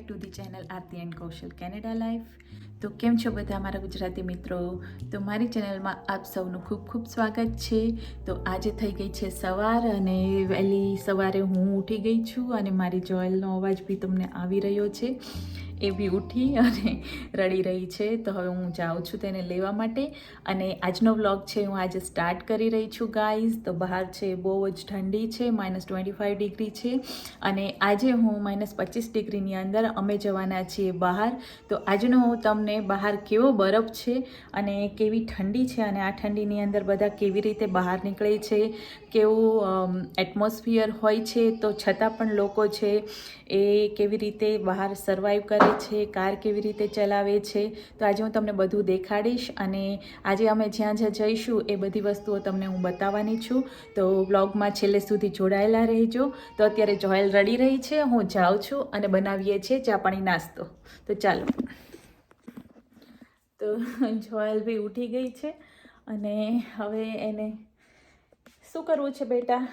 To the channel Aarti and Kaushal Canada life. તો કેમ છો બધા મારા ગુજરાતી મિત્રો? તો મારી ચેનલમાં આપ સૌનું ખૂબ ખૂબ સ્વાગત છે. તો આજે થઈ ગઈ છે સવાર અને વહેલી સવારે હું ઉઠી ગઈ છું અને મારી જોયલનો અવાજ બી તમને આવી રહ્યો છે. એ બી ઉઠી અને રડી રહી છે. તો હવે હું જાઉં છું તેને લેવા માટે અને આજનો વ્લોગ છે હું આજે સ્ટાર્ટ કરી રહી છું ગાઈઝ. તો બહાર છે બહુ જ ઠંડી છે, -25 ડિગ્રી છે અને આજે હું -25 ડિગ્રીની અંદર અમે જવાના છીએ બહાર. તો આજનો હું તમને બહાર કેવો બરફ છે અને કેવી ઠંડી છે અને આ ઠંડીની અંદર બધા કેવી રીતે બહાર નીકળે છે, કેવું એટમોસ્ફિયર હોય છે, તો છતાં પણ લોકો છે એ કેવી રીતે બહાર સર્વાઈવ કરે છે, કાર કેવી રીતે ચલાવે છે. તો આજે હું તમને બધું દેખાડીશ અને આજે અમે જ્યાં જ્યાં જઈશું એ બધી વસ્તુઓ તમને હું બતાવવાની છું. તો વ્લોગમાં છેલ્લે સુધી જોડાયેલા રહેજો. તો અત્યારે જોયલ રડી રહી છે, હું જાઉં છું અને બનાવીએ છીએ ચા પાણી નાસ્તો. તો ચાલો. તો જોયલ બી ઉઠી ગઈ છે અને હવે એને શું કરવું છે બેટા?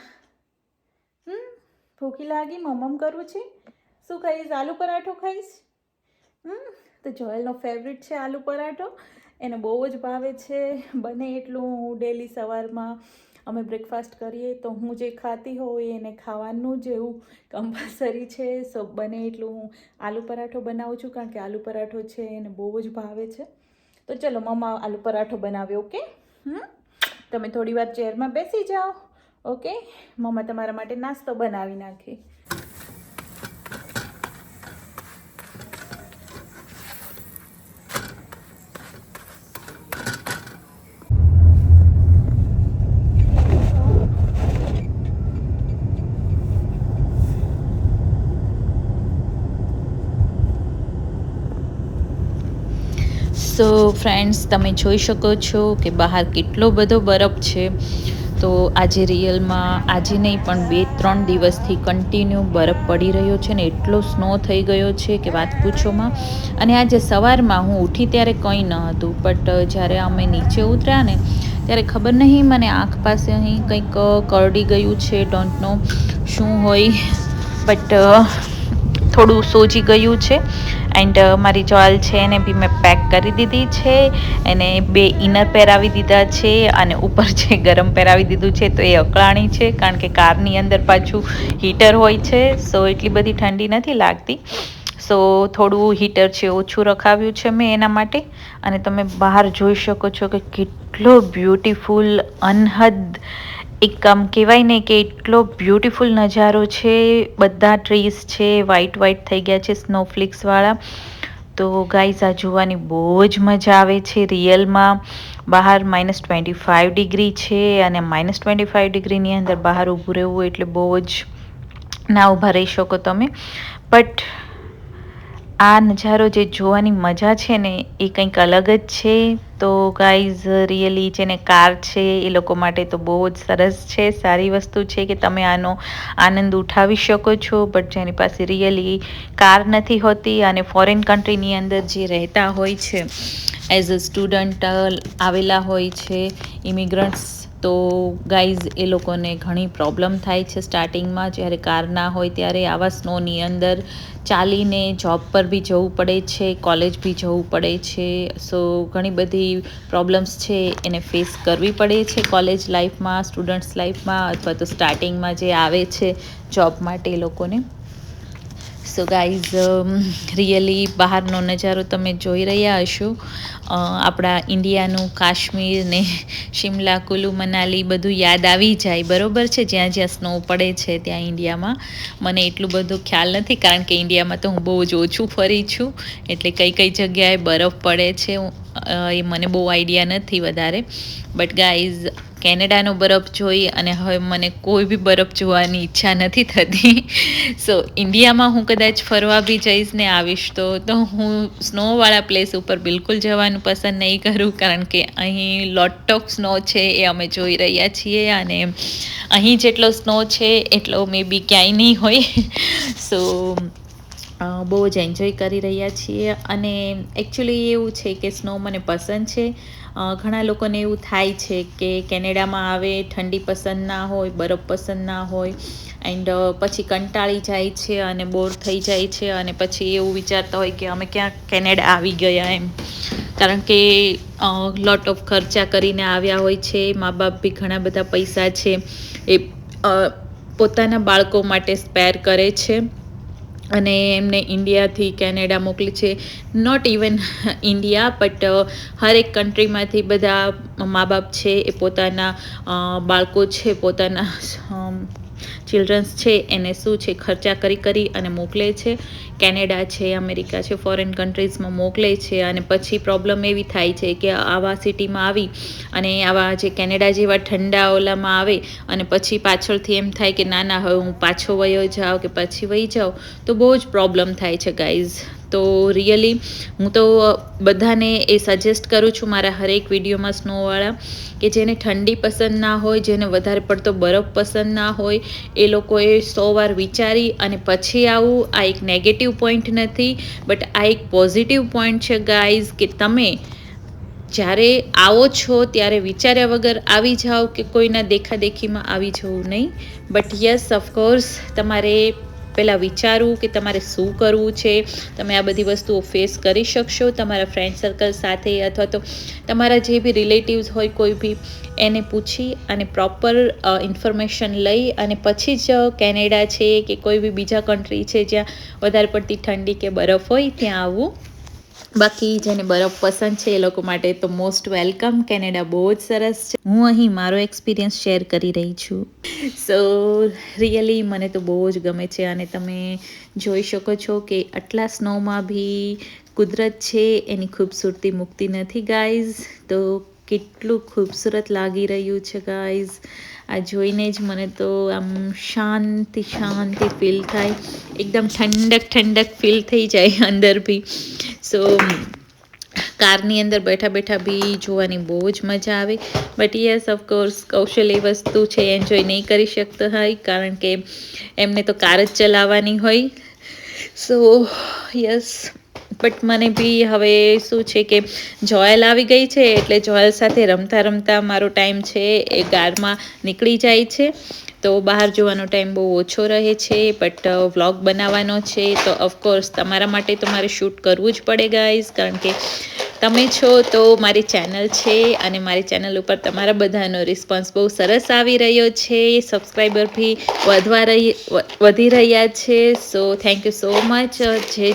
ભૂખી લાગી? મમ્મ કરવું છે? શું ખાઈશ? આલુ પરાઠો ખાઈશ? તો જોયલનો ફેવરિટ છે આલુ પરાઠો. એને બહુ જ ભાવે છે. બને એટલું હું ડેલી સવારમાં અમે બ્રેકફાસ્ટ કરીએ તો હું જે ખાતી હોઉં એને ખાવાનું જ એવું કમ્પલસરી છે. સો બને એટલું હું આલુ પરાઠો બનાવું છું કારણ કે આલુ પરાઠો છે એને બહુ જ ભાવે છે. તો ચલો મમ્મા આલુ પરાઠો બનાવે. ઓકે, તમે થોડી વાર ચેરમાં બેસી જાઓ. ઓકે, મમ્મા તમારા માટે નાસ્તો બનાવી નાખે. સો ફ્રેન્ડ્સ, તમે જોઈ શકો છો કે બહાર કેટલો બધો બરફ છે. તો આજે રિયલમાં આજે નહીં પણ 2-3 દિવસથી કન્ટિન્યુ બરફ પડી રહ્યો છે ને એટલો સ્નો થઈ ગયો છે કે વાત પૂછોમાં. અને આજે સવારમાં હું ઉઠી ત્યારે કંઈ ન હતું, બટ જ્યારે અમે નીચે ઉતર્યા ને ત્યારે ખબર નહીં મને આંખ પાસે અહીં કંઈક કરડી ગયું છે. ડોન્ટ નો શું હોય, બટ થોડું સોજી ગયું છે. એન્ડ મારી જોયલ છે એને બી મેં પેક કરી દીધી છે. એને 2 ઇનર પહેરાવી દીધા છે અને ઉપર જે ગરમ પહેરાવી દીધું છે. તો એ અકળાણી છે કારણ કે કારની અંદર પાછું હીટર હોય છે. સો એટલી બધી ઠંડી નથી લાગતી. સો થોડું હીટર છે ઓછું રખાવ્યું છે મેં એના માટે. અને તમે બહાર જોઈ શકો છો કે કેટલો બ્યુટીફુલ અનહદ એક આમ કહેવાય ને કે એટલો બ્યુટીફુલ નજારો છે. બધા ટ્રીઝ છે વ્હાઈટ થઈ ગયા છે સ્નોફ્લિક્સવાળા. તો ગાઈઝ આ જોવાની બહુ જ મજા આવે છે રિયલમાં. બહાર -25 ડિગ્રી છે અને -25 ડિગ્રીની અંદર બહાર ઊભું રહેવું એટલે બહુ જ ના ઊભા રહી શકો તમે. બટ આ નજારો જે જોવાની મજા છે ને એ કંઈક અલગ જ છે. તો ગાઈઝ રિયલી જેને કાર છે એ લોકો માટે તો બહુ જ સરસ છે, સારી વસ્તુ છે કે તમે આનો આનંદ ઉઠાવી શકો છો. બટ જેની પાસે રિયલી કાર નથી હોતી અને ફોરેન કન્ટ્રીની અંદર જે રહેતા હોય છે એઝ અ સ્ટુડન્ટ આવેલા હોય છે ઇમિગ્રન્ટ્સ, તો ગાઈઝ એ લોકોને ઘણી પ્રોબ્લેમ થાય છે સ્ટાર્ટિંગમાં જ્યારે કાર ના હોય ત્યારે. આવા સ્નોની અંદર ચાલીને જોબ પર બી જવું પડે છે, કોલેજ બી જવું પડે છે. સો ઘણી બધી પ્રોબ્લેમ્સ છે એને ફેસ કરવી પડે છે કોલેજ લાઈફમાં, સ્ટુડન્ટ્સ લાઈફમાં અથવા તો સ્ટાર્ટિંગમાં જે આવે છે જોબ માટે એ લોકોને. સો ગાઈઝ રિયલી બહારનો નજારો તમે જોઈ રહ્યા હશો. આપણા ઇન્ડિયાનું કાશ્મીર ને શિમલા, કુલુ મનાલી બધું યાદ આવી જાય, બરાબર છે. જ્યાં જ્યાં સ્નો પડે છે ત્યાં ઇન્ડિયામાં મને એટલું બધું ખ્યાલ નથી કારણ કે ઇન્ડિયામાં તો હું બહુ જ ઓછું ફરી છું, એટલે કઈ કઈ જગ્યાએ બરફ પડે છે એ મને બહુ આઈડિયા નથી વધારે. બટ ગાઈઝ કેનેડાનો બરફ જોઈ અને હવે મને કોઈ બી બરફ જોવાની ઈચ્છા નથી થતી. સો ઇન્ડિયામાં હું કદાચ ફરવા બી જઈશ ને આવીશ તો હું સ્નોવાળા પ્લેસ ઉપર બિલકુલ જવાનું પસંદ નહીં કરું કારણ કે અહીં લોટ ઓફ સ્નો છે એ અમે જોઈ રહ્યા છીએ અને અહીં જેટલો સ્નો છે એટલો મે બી ક્યાંય નહીં હોય. સો બહુ જ એન્જોય કરી રહ્યા છીએ. અને એકચ્યુઅલી એવું છે કે સ્નો મને પસંદ છે. ઘણા લોકોને એવું થાય છે કે કેનેડામાં આવે ઠંડી પસંદ ના હોય, બરફ પસંદ ના હોય, એન્ડ પછી કંટાળી જાય છે અને બોર થઈ જાય છે, અને પછી એવું વિચારતા હોય કે અમે ક્યાં કેનેડા આવી ગયા એમ. કારણ કે લોટ ઓફ ખર્ચા કરીને આવ્યા હોય છે, મા બાપ બી ઘણા બધા પૈસા છે એ પોતાના બાળકો માટે સ્પેર કરે છે, અને એમને ઇન્ડિયાથી કેનેડા મોકલી છે. નોટ ઇવન ઇન્ડિયા, બટ હરેક કન્ટ્રીમાંથી બધા મા બાપ છે એ પોતાના બાળકો છે, પોતાના ચિલ્ડ્રન્સ છે એને શું છે ખર્ચા કરી અને મોકલે છે. કેનેડા છે, અમેરિકા છે, ફોરેન કન્ટ્રીઝમાં મોકલે છે. અને પછી પ્રોબ્લેમ એવી થાય છે કે આવા સિટીમાં આવી અને આવા જે કેનેડા જેવા ઠંડા ઓલામાં આવે અને પછી પાછળથી એમ થાય કે ના હવે હું પાછો વયો જાઉં કે પછી વહી જાઉં, તો બહુ જ પ્રોબ્લેમ થાય છે ગાઈઝ. તો રિયલી હું તો બધાને એ સજેસ્ટ કરું છું મારા હરેક વિડીયોમાં સ્નોવાળા, કે જેને ઠંડી પસંદ ના હોય, જેને વધારે પડતો બરફ પસંદ ના હોય, એ લોકોએ 100 વાર વિચારી અને પછી આવું. આ એક નેગેટિવ પોઈન્ટ નથી, બટ આ એક પોઝિટિવ પોઈન્ટ છે ગાઈઝ, કે તમે જ્યારે આવો છો ત્યારે વિચાર્યા વગર આવી જાઓ, કે કોઈના દેખાદેખીમાં આવી જવું નહીં. બટ યસ, ઓફકોર્સ તમારે પહેલાં વિચારવું કે તમારે શું કરવું છે. તમે આ બધી વસ્તુઓ ફેસ કરી શકશો તમારા ફ્રેન્ડ સર્કલ સાથે, અથવા તો તમારા જે બી રિલેટિવ્સ હોય કોઈ બી, એને પૂછી અને પ્રોપર ઇન્ફોર્મેશન લઈ અને પછી જ કેનેડા છે કે કોઈ બી બીજા કન્ટ્રી છે જ્યાં વધારે પડતી ઠંડી કે બરફ હોય ત્યાં આવવું. બાકી જેને બરફ પસંદ છે એ લોકો માટે તો મોસ્ટ વેલકમ. કેનેડા બહુ જ સરસ છે. હું અહીં મારો એક્સપિરિયન્સ શેર કરી રહી છું. સો રિયલી મને તો બહુ જ ગમે છે. અને તમે જોઈ શકો છો કે આટલા સ્નોમાં બી કુદરત છે એની ખૂબસૂરતી મૂકતી નથી ગાઈઝ. તો કેટલું ખૂબસૂરત લાગી રહ્યું છે ગાઈઝ. આ જોઈને જ મને તો આમ શાંતિ ફીલ થાય, એકદમ ઠંડક ફીલ થઈ જાય અંદર બી. સો કારની અંદર બેઠા બી જોવાની બહુ જ મજા આવે. બટ યસ, ઓફકોર્સ કૌશલ એ વસ્તુ છે એન્જોય નહીં કરી શકતો હોય, કારણ કે એમને તો કાર જ ચલાવવાની હોય. સો યસ, બટ મને બી હવે શું છે કે જોયલ આવી ગઈ છે, એટલે જોયલ સાથે રમતા મારો ટાઈમ છે એ કારમાં નીકળી જાય છે. તો બહાર જોવાનો ટાઈમ બહુ ઓછો રહે છે, બટ વ્લોગ બનાવવાનો છે તો ઓફકોર્સ તમારા માટે તો મારે શૂટ કરવું જ પડે ગાઈઝ. કારણ કે તમે છો તો મારી ચેનલ છે, અને મારી ચેનલ ઉપર તમારા બધાનો રિસ્પોન્સ બહુ સરસ આવી રહ્યો છે. સબસ્ક્રાઈબર બી વધી રહ્યા છે. So thank you so much.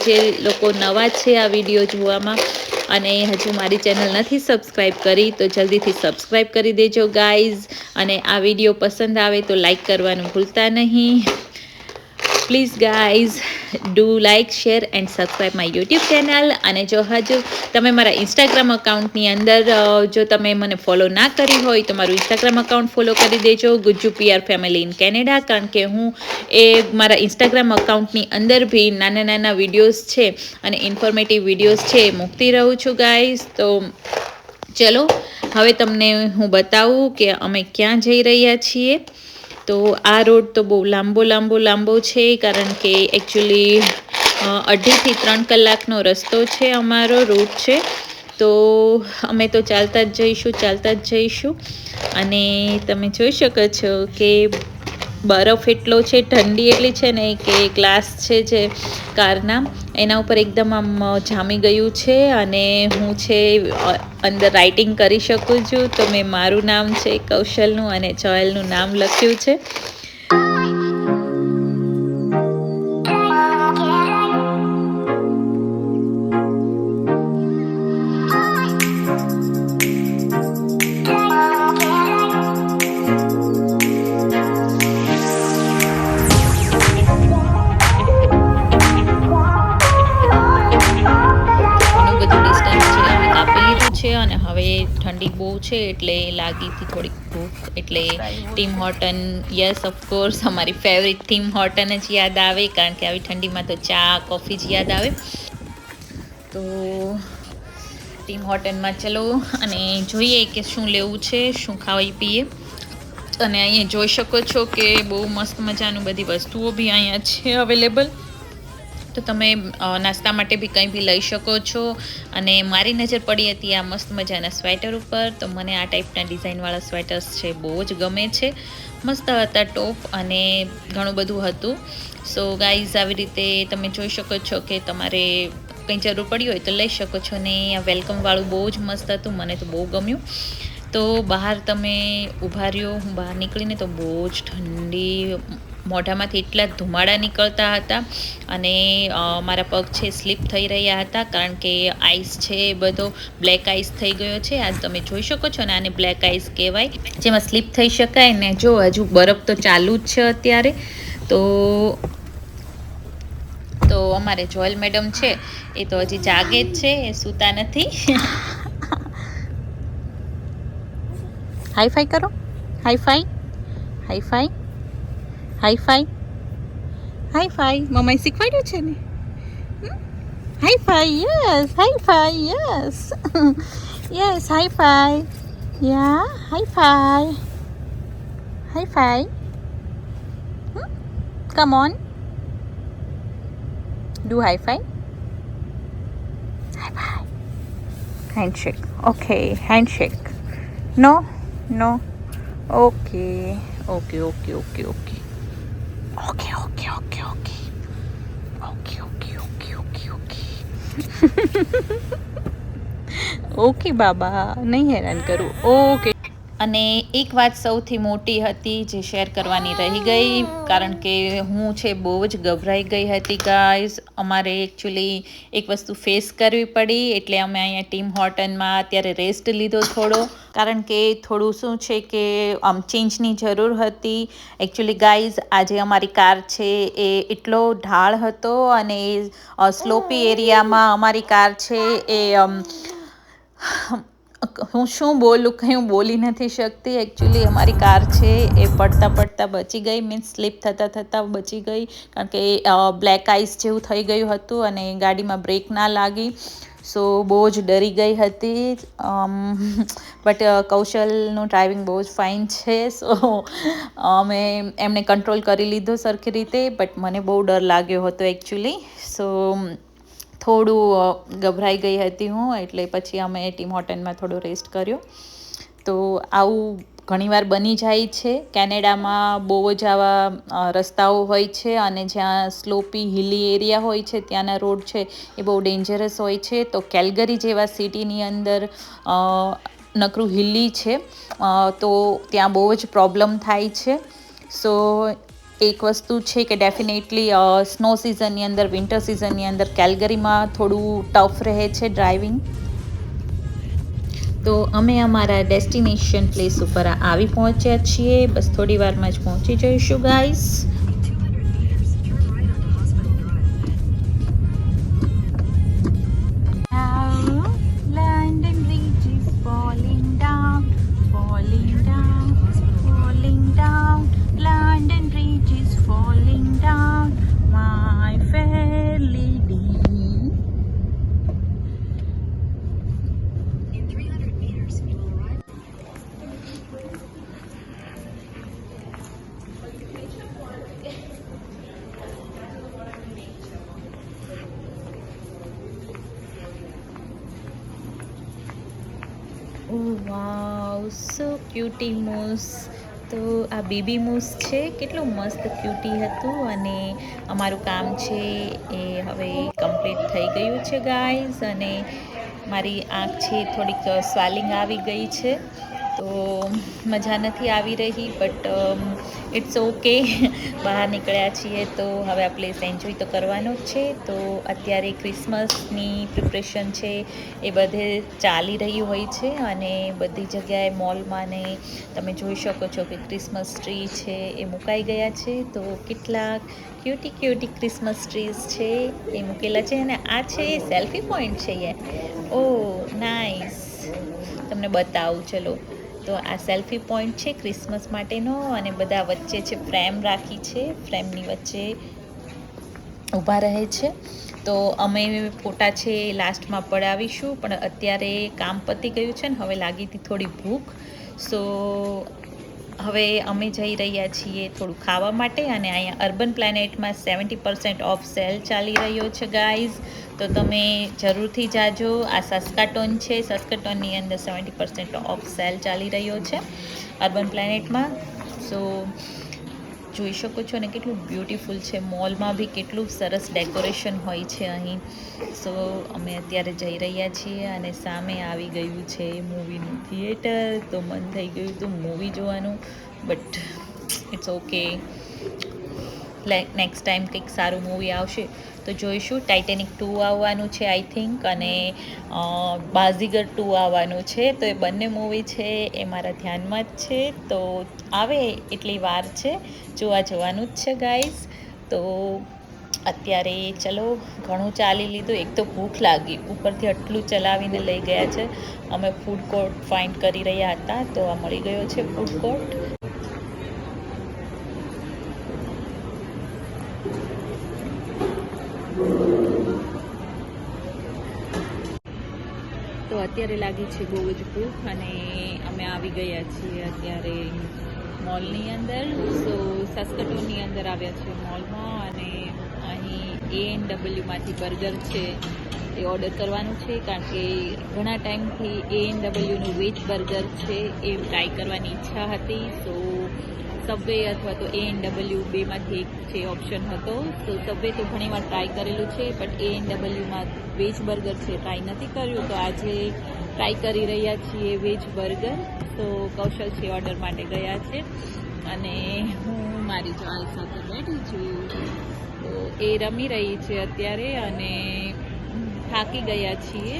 જે લોકો નવા છે આ વિડીયો જોવામાં અને હજુ મારી ચેનલ નથી સબસ્ક્રાઈબ કરી, તો જલ્દીથી સબસ્ક્રાઈબ કરી દેજો ગાઈઝ. અને આ વિડીયો પસંદ આવે તો લાઈક કરવાનું ભૂલતા નહીં. Please guys do like, share and subscribe my YouTube channel. અને જો હજુ તમે મારા ઇન્સ્ટાગ્રામ અકાઉન્ટની અંદર જો તમે મને ફોલો ના કરી હોય તો મારું ઇન્સ્ટાગ્રામ અકાઉન્ટ ફોલો કરી દેજો, Gujju PR family in Canada. કારણ કે હું એ મારા ઇન્સ્ટાગ્રામ અકાઉન્ટની અંદર બી નાના વિડીયોઝ છે અને ઇન્ફોર્મેટિવ વિડીયોઝ છે મૂકતી રહું છું ગાઈઝ. તો ચલો હવે તમને હું બતાવું કે અમે ક્યાં જઈ રહ્યા છીએ. તો આ રોડ તો બહુ લાંબો છે, કારણ કે એકચ્યુઅલી 2.5 થી 3 કલાકનો રસ્તો છે, અમારો રૂટ છે. તો અમે તો ચાલતા જ જઈશું. અને તમે જોઈ શકો છો કે બરફ એટલો છે, ઠંડી એટલી છે ને કે ગ્લાસ છે જે કારના એના ઉપર એકદમ આમ જામી ગયું છે. અને હું છે અંદર રાઇટિંગ કરી શકું છું, તો મેં મારું નામ છે કૌશલનું અને જોયલનું નામ લખ્યું છે. અને હવે ઠંડી બહુ છે એટલે લાગી હતી થોડીક ભૂખ, એટલે ટીમ હોર્ટન, યસ ઓફકોર્સ અમારી ફેવરિટ ટીમ હોર્ટન જ યાદ આવે, કારણ કે આવી ઠંડીમાં તો ચા કોફી જ યાદ આવે. તો ટીમ હોર્ટનમાં ચલો અને જોઈએ કે શું લેવું છે, શું ખાવી પીએ. અને અહીંયા જોઈ શકો છો કે બહુ મસ્ત મજાનું બધી વસ્તુઓ બી અહીંયા છે અવેલેબલ. તો તમે નાસ્તા માટે બી કંઈ બી લઈ શકો છો. અને મારી નજર પડી હતી આ મસ્ત મજાના સ્વેટર ઉપર, તો મને આ ટાઈપના ડિઝાઇનવાળા સ્વેટર્સ છે બહુ જ ગમે છે. મસ્ત હતા ટોપ અને ઘણું બધું હતું. સો ગાઈઝ આવી રીતે તમે જોઈ શકો છો કે તમારે કંઈ જરૂર પડી હોય તો લઈ શકો છો. ને આ વેલકમવાળું બહુ જ મસ્ત હતું, મને તો બહુ ગમ્યું. તો બહાર તમે ઊભા રહ્યો, હું બહાર નીકળીને તો બહુ જ ઠંડી, મોઢામાંથી એટલા ધુમાડા નીકળતા હતા અને મારા પગ છે સ્લીપ થઈ રહ્યા હતા, કારણ કે આઈસ છે બધો બ્લેક આઈસ થઈ ગયો છે. આ તમે જોઈ શકો છો ને, આને બ્લેક આઈસ કહેવાય, જેમાં સ્લીપ થઈ શકાય ને. જો હજુ બરફ તો ચાલુ જ છે અત્યારે. તો અમારે જોયલ મેડમ છે એ તો હજી જાગે જ છે, એ સૂતા નથી. હાઈ ફાઈ કરો, high five, high five, high five, high five. મમ્માએ શીખવાડ્યું છે ને. High five, yes, high five, yes, yes, high five, yeah, high five, high five. Come on, do high five, high five, handshake, okay, handshake, no, no, okay, okay, okay, okay, okay, okay, okay, okay, okay, okay, okay, okay, okay, okay. Okay બાબા, નહીં હેરાન કરું, okay. અને એક વાત સૌથી મોટી હતી જે શેર કરવાની રહી ગઈ, કારણ કે હું છે બહુ જ ગભરાઈ ગઈ હતી ગાઈઝ. અમારે એકચ્યુઅલી એક વસ્તુ ફેસ કરવી પડી, એટલે અમે અહીંયા ટીમ હોર્ટનમાં અત્યારે રેસ્ટ લીધો થોડો, કારણ કે થોડું શું છે કે ચેન્જની જરૂર હતી. એકચ્યુઅલી ગાઈઝ આજે અમારી કાર છે એ એટલો ઢાળ હતો અને સ્લોપી એરિયામાં અમારી કાર છે એ હું શું બોલું, કંઈ હું બોલી નથી શકતી. એકચ્યુઅલી અમારી કાર છે એ પડતા બચી ગઈ, મીન્સ સ્લીપ થતાં બચી ગઈ, કારણ કે બ્લેક આઈસ જેવું થઈ ગયું હતું અને ગાડીમાં બ્રેક ના લાગી. સો બહુ જ ડરી ગઈ હતી. બટ કૌશલનું ડ્રાઇવિંગ બહુ જ ફાઇન છે, સો અમે એમને કંટ્રોલ કરી લીધો સરખી રીતે. બટ મને બહુ ડર લાગ્યો હતો એકચ્યુઅલી. સો થોડું ગભરાઈ ગઈ હતી હું, એટલે પછી અમે ટીમ હોર્ટનમાં થોડો રેસ્ટ કર્યો. તો આવું ઘણીવાર બની જાય છે. કેનેડામાં બહુ જ આવા રસ્તાઓ હોય છે અને જ્યાં સ્લોપી હિલી એરિયા હોય છે ત્યાંના રોડ છે એ બહુ ડેન્જરસ હોય છે. તો કેલ્ગરી જેવા સિટીની અંદર નકરું હિલી છે, તો ત્યાં બહુ જ પ્રોબ્લેમ થાય છે. સો એક વસ્તુ છે કે ડેફિનેટલી સ્નો સિઝનની અંદર, વિન્ટર સિઝનની અંદર કેલ્ગરીમાં થોડું ટફ રહે છે ડ્રાઇવિંગ. તો અમે અમારા ડેસ્ટિનેશન પ્લેસ ઉપર આવી પહોંચ્યા છીએ. બસ થોડી વારમાં જ પહોંચી જઈશું ગાઈસ. ઓહ વાવ, સો ક્યુટી મૂસ. તો આ બેબી મૂસ છે, કેટલું મસ્ત ક્યુટી હતું. અને અમારું કામ છે એ હવે કમ્પ્લીટ થઈ ગયું છે ગાઈઝ. અને મારી આંખ છે થોડીક સ્વેલિંગ આવી ગઈ છે, તો મજા નથી આવી રહી, બટ ઇટ્સ ઓકે. બહાર નીકળ્યા છીએ તો હવે આપણે એન્જોય તો કરવાનો જ છે. તો અત્યારે ક્રિસમસની પ્રિપરેશન છે એ બધે ચાલી રહ્યું હોય છે, અને બધી જગ્યાએ મોલમાં ને તમે જોઈ શકો છો કે ક્રિસમસ ટ્રી છે એ મુકાઈ ગયા છે. તો કેટલાક ક્યુટી ક્રિસમસ ટ્રીઝ છે એ મૂકેલા છે. અને આ છે સેલ્ફી પોઈન્ટ છે યાર. ઓ નાઇસ, તમને બતાવું ચલો. તો આ સેલ્ફી પોઈન્ટ છે ક્રિસમસ માટેનો, અને બધા વચ્ચે છે ફ્રેમ રાખી છે, ફ્રેમની વચ્ચે ઊભા રહે છે. તો અમે ફોટા છે લાસ્ટમાં પડાવીશું, પણ અત્યારે કામ પતી ગયું છે ને હવે લાગી હતી થોડી ભૂખ. સો હવે અમે જઈ રહ્યા છીએ થોડું ખાવા માટે, અને અહીંયા અર્બન પ્લેનેટમાં 70% ઓફ સેલ ચાલી રહ્યો છે ગાઈઝ. તો તમે જરૂરથી જાજો. આ સસ્કાટોન છે, સસ્કાટોનની અંદર 70% ઓફ સેલ ચાલી રહ્યો છે અર્બન પ્લેનેટમાં. સો જોઈ શકો છો ને કેટલું બ્યુટીફુલ છે. મોલમાં બી કેટલું સરસ ડેકોરેશન હોય છે અહીં. સો અમે અત્યારે જઈ રહ્યા છીએ, અને સામે આવી ગયું છે મૂવીનું થિયેટર. તો મન થઈ ગયું હતું મૂવી જોવાનું, but it's okay. Next time કંઈક સારું મૂવી આવશે તો જોઈશું. ટાઇટેનિક 2 આવવાનું છે આઈ થિંક, અને બાઝીગર 2 આવવાનું છે. તો એ બંને મૂવી છે એ મારા ધ્યાનમાં જ છે. તો આવે એટલી વાર છે, જોવા જવાનું જ છે ગાઈઝ. તો અત્યારે ચલો, ઘણું ચાલી લીધું. એક તો ભૂખ લાગી, ઉપરથી આટલું ચલાવીને લઈ ગયા છે. અમે ફૂડ કોર્ટ ફાઇન્ડ કરી રહ્યા હતા, તો આ મળી ગયો છે ફૂડ કોર્ટ. તો અત્યારે લાગી છે બહુ જ ભૂખ, અને અમે આવી ગયા છીએ અત્યારે મોલની અંદર. સો સાસ્કટોનની અંદર આવ્યા છે મોલમાં, અને અહીં ANWમાંથી બર્ગર છે એ ઓર્ડર કરવાનું છે, કારણ કે ઘણા ટાઈમથી ANWનું વેજ બર્ગર છે એ ટ્રાય કરવાની ઈચ્છા હતી. સો સબવે અથવા તો ANW બેમાંથી એક જે ઓપ્શન હતો. તો સબવે તો ઘણીવાર ટ્રાય કરેલું છે, બટ ANWમાં વેજ બર્ગર છે ટ્રાય નથી કર્યું. તો આજે ટ્રાય કરી રહ્યા છીએ વેજ બર્ગર. તો કૌશલ છે ઓર્ડર માટે ગયા છે, અને હું મારી જાલ સાથે બેઠી છું. તો એ રમી રહી છે અત્યારે, અને થાકી ગયા છીએ,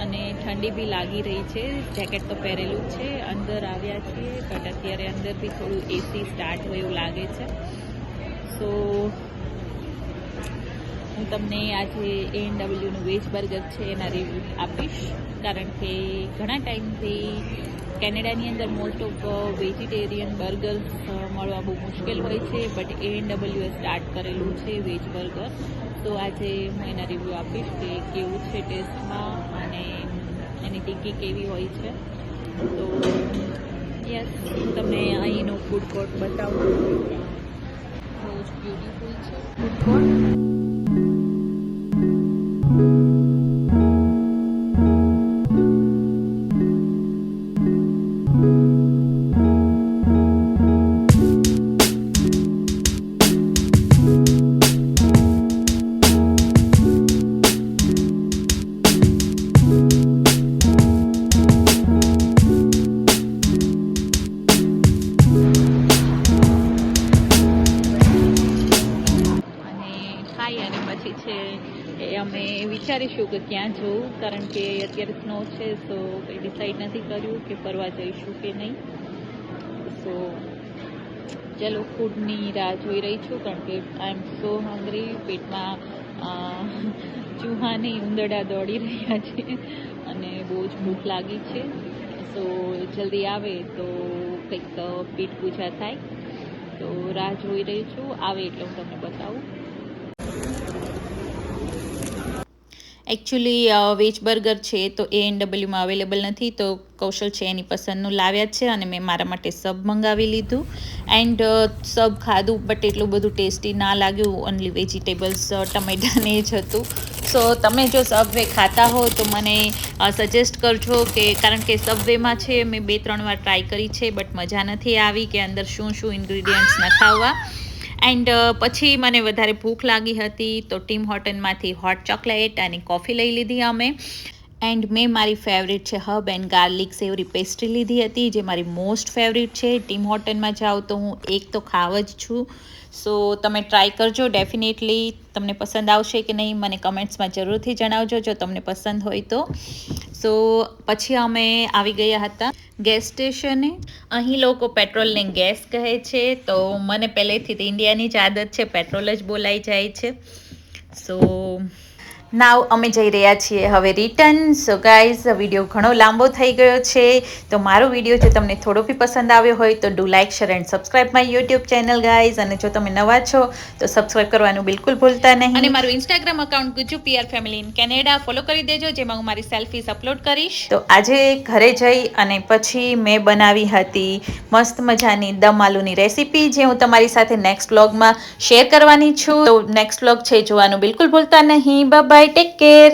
અને ઠંડી બી લાગી રહી છે. જેકેટ તો પહેરેલું છે. અંદર આવ્યા છીએ, બટ અત્યારે અંદર બી થોડું એસી સ્ટાર્ટ હોય એવું લાગે છે. સો હું તમને આજે ANWનું વેજ બર્ગર છે એના રિવ્યૂ આપીશ, કારણ કે ઘણા ટાઈમથી કેનેડાની અંદર મોસ્ટ ઓફ વેજીટેરિયન બર્ગર્સ મળવા બહુ મુશ્કેલ હોય છે, બટ ANWએ સ્ટાર્ટ કરેલું છે વેજ બર્ગર. તો આજે હું એના રિવ્યૂ આપીશ કે કેવું છે ટેસ્ટમાં, અને એની ટિક્કી કેવી હોય છે. તો યસ, તમને અહીંનું ફૂડ કોર્ટ બતાવું. બહુ જ બ્યુટીફુલ છે ફૂડ કોર્ટ. અમે વિચારીશું કે ક્યાં જવું, કારણ કે અત્યારે સ્નો છે. સો કંઈ ડિસાઈડ નથી કર્યું કે ફરવા જઈશું કે નહીં. સો ચલો, ફૂડની રાહ જોઈ રહી છું, કારણ કે આઈ એમ સો હંગ્રી. પેટમાં ચૂહા નહીં, ઉંદરડા દોડી રહ્યા છે, અને બહુ જ ભૂખ લાગી છે. સો જલ્દી આવે તો કંઈક પેટ પૂજા થાય. તો રાહ જોઈ રહી છું, આવે એટલે હું તમને બતાવું. એકચ્યુઅલી વેજ બર્ગર છે તો ANWમાં અવેલેબલ નથી, તો કૌશલ છે એની પસંદનું લાવ્યા છે, અને મેં મારા માટે સબ મંગાવી લીધું. એન્ડ સબ ખાધું, બટ એટલું બધું ટેસ્ટી ના લાગ્યું. ઓનલી વેજીટેબલ્સ ટમેટાને જ હતું. સો તમે જો સબવે ખાતા હો તો મને સજેસ્ટ કરજો, કે કારણ કે સબવેમાં છે મેં 2-3 વાર ટ્રાય કરી છે, બટ મજા નથી આવી કે અંદર શું શું ઇન્ગ્રીડિયન્ટ્સ નખાવવા. એન્ડ પછી મને વધારે ભૂખ લાગી હતી, તો ટીમ હોર્ટનમાંથી હોટ ચોકલેટ અને કોફી લઈ લીધી અમે. એન્ડ મેં મારી ફેવરિટ છે હર્બ એન્ડ ગાર્લિક સેવરી પેસ્ટ્રી લીધી હતી, જે મારી મોસ્ટ ફેવરિટ છે. ટીમ હોર્ટનમાં જાઉં તો હું એક તો ખાવ જ છું. સો તમે ટ્રાય કરજો, ડેફિનેટલી તમને પસંદ આવશે કે નહીં મને કમેન્ટ્સમાં જરૂરથી જણાવજો, જો તમને પસંદ હોય તો. સો પછી અમે આવી ગયા હતા ગેસ સ્ટેશને. અહીં લોકો પેટ્રોલને ગેસ કહે છે, તો મને પહેલેથી જ ઇન્ડિયાની જ આદત છે, પેટ્રોલ જ બોલાઈ જાય છે. સો નાવ અમે જઈ રહ્યા છીએ હવે રિટર્ન. સો ગાઈઝ વિડીયો ઘણો લાંબો થઈ ગયો છે, તો મારો વિડીયો જો તમને થોડો બી પસંદ આવ્યો હોય તો do like share and subscribe my YouTube channel guys. અને જો તમે નવા છો તો સબસ્ક્રાઇબ કરવાનું બિલકુલ ભૂલતા નહીં. અને મારું Instagram account Gujju PR family in Canada follow કરી દેજો, જેમાં હું મારી સેલ્ફીસ અપલોડ કરીશ. તો આજે ઘરે જઈ અને પછી મેં બનાવી હતી મસ્ત મજાની દમ આલુની રેસીપી, જે હું તમારી સાથે નેક્સ્ટ વ્લોગમાં શેર કરવાની છું. તો નેક્સ્ટ વ્લોગ છે જોવાનું બિલકુલ ભૂલતા નહીં. Bye bye, take care.